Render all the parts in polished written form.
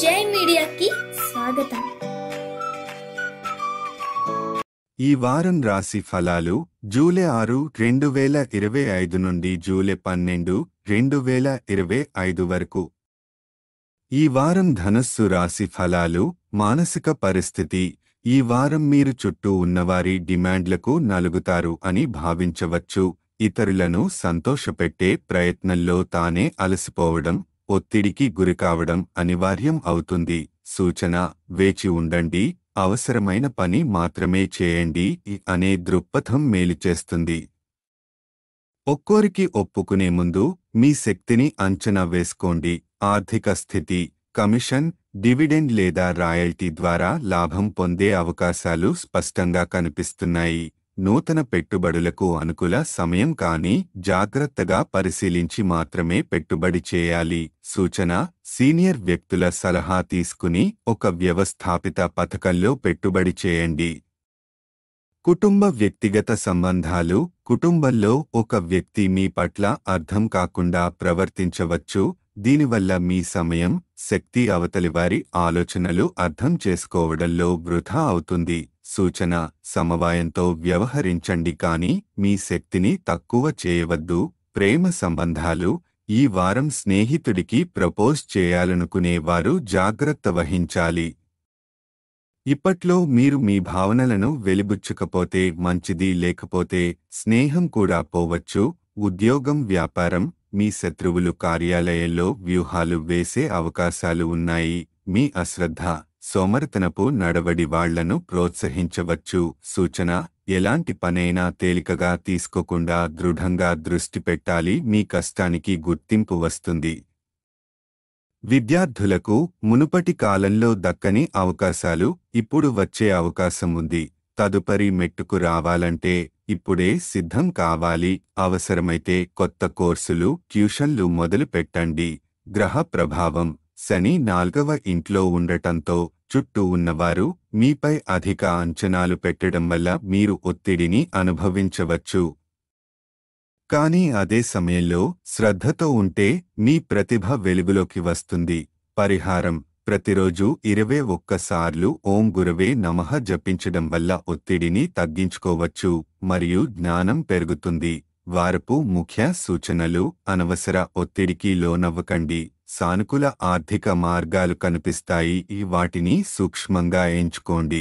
జై మీడియాకి స్వాగతం. ఈ వారం రాశి ఫలాలు జూలై 6, 2025 నుండి జూలై 12, 2025 వరకు. ఈ వారం ధనస్సు రాశి ఫలాలు మానసిక పరిస్థితి. ఈ వారం మీరు చుట్టూ ఉన్నవారి డిమాండ్లకు నలుగుతారు అని భావించవచ్చు. ఇతరులను సంతోషపెట్టే ప్రయత్నంలో తానే అలసిపోవడం, ఒత్తిడికి గురికావడం అనివార్యం అవుతుంది. సూచన: వేచి ఉండండి, అవసరమైన పని మాత్రమే చేయండి అనే దృక్పథం మేలు చేస్తుంది. ఒక్కోరికి ఒప్పుకునే ముందు మీ శక్తిని అంచనా వేసుకోండి. ఆర్థిక స్థితి: కమిషన్, డివిడెండ్ లేదా రాయల్టీ ద్వారా లాభం పొందే అవకాశాలు స్పష్టంగా కనిపిస్తున్నాయి. నూతన పెట్టుబడులకు అనుకూల సమయం, కానీ జాగ్రత్తగా పరిశీలించి మాత్రమే పెట్టుబడి చేయాలి. సూచన: సీనియర్ వ్యక్తుల సలహా తీసుకుని ఒక వ్యవస్థాపిత పథకంలో పెట్టుబడి చేయండి. కుటుంబ వ్యక్తిగత సంబంధాలు: కుటుంబంలో ఒక వ్యక్తి మీ పట్ల అర్థం కాకుండా ప్రవర్తించవచ్చు. దీనివల్ల మీ సమయం, శక్తి అవతలివారి ఆలోచనలు అర్థం చేసుకోవడంలో వృధా అవుతుంది. సూచన: సమవాయంతో వ్యవహరించండి, కానీ మీ శక్తిని తక్కువ చేయవద్దు. ప్రేమ సంబంధాలు: ఈ వారం స్నేహితుడికి ప్రపోజ్ చేయాలనుకునే వారు జాగ్రత్త వహించాలి. ఇప్పట్లో మీరు మీ భావనలను వెలిబుచ్చకపోతే మంచిది, లేకపోతే స్నేహం కూడా పోవచ్చు. ఉద్యోగం, వ్యాపారం: మీ శత్రువులు కార్యాలయంలో వ్యూహాలు వేసే అవకాశాలు ఉన్నాయి. మీ అశ్రద్ధ, సోమరితనపు నడవడి వాళ్లను ప్రోత్సహించవచ్చు. సూచన: ఎలాంటి పనైనా తేలికగా తీసుకోకుండా దృఢంగా దృష్టి పెట్టాలి. మీ కష్టానికి గుర్తింపు వస్తుంది. విద్యార్థులకు మునుపటి కాలంలో దక్కని అవకాశాలు ఇప్పుడు వచ్చే అవకాశం ఉంది. తదుపరి మెట్టుకు రావాలంటే ఇప్పుడే సిద్ధం కావాలి. అవసరమైతే కొత్త కోర్సులు, ట్యూషన్లు మొదలు పెట్టండి. గ్రహ ప్రభావం: శని 4వ ఇంట్లో ఉండటంతో చుట్టూ ఉన్నవారు మీపై అధిక అంచనాలు పెట్టడం వల్ల మీరు ఒత్తిడిని అనుభవించవచ్చు. కానీ అదే సమయంలో శ్రద్ధతో ఉంటే మీ ప్రతిభ వెలుగులోకి వస్తుంది. పరిహారం: ప్రతిరోజు 21 సార్లు ఓం గురవే నమః జపించడం వల్ల ఒత్తిడిని తగ్గించుకోవచ్చు మరియు జ్ఞానం పెరుగుతుంది. వారపు ముఖ్య సూచనలు: అనవసర ఒత్తిడికి లోనవ్వకండి. సానుకూల ఆర్థిక మార్గాలు కనిపిస్తాయి, వాటిని సూక్ష్మంగా ఎంచుకోండి.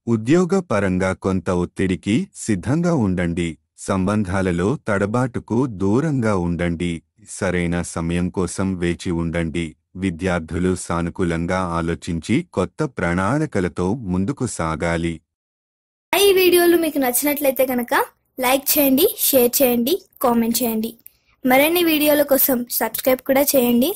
ఉద్యోగ పరంగా కొంత ఒత్తిడికి సిద్ధంగా ఉండండి. సంబంధాలలో తడబాటుకు దూరంగా ఉండండి. సరైన సమయం కోసం వేచి ఉండండి. విద్యార్థులు సానుకూలంగా ఆలోచించి కొత్త ప్రణాళికలతో ముందుకు సాగాలి. ఈ వీడియోలు మీకు నచ్చినట్లయితే కనుక లైక్ చేయండి, షేర్ చేయండి, కామెంట్ చేయండి. మరిన్ని వీడియోల కోసం సబ్స్క్రైబ్ కూడా చేయండి.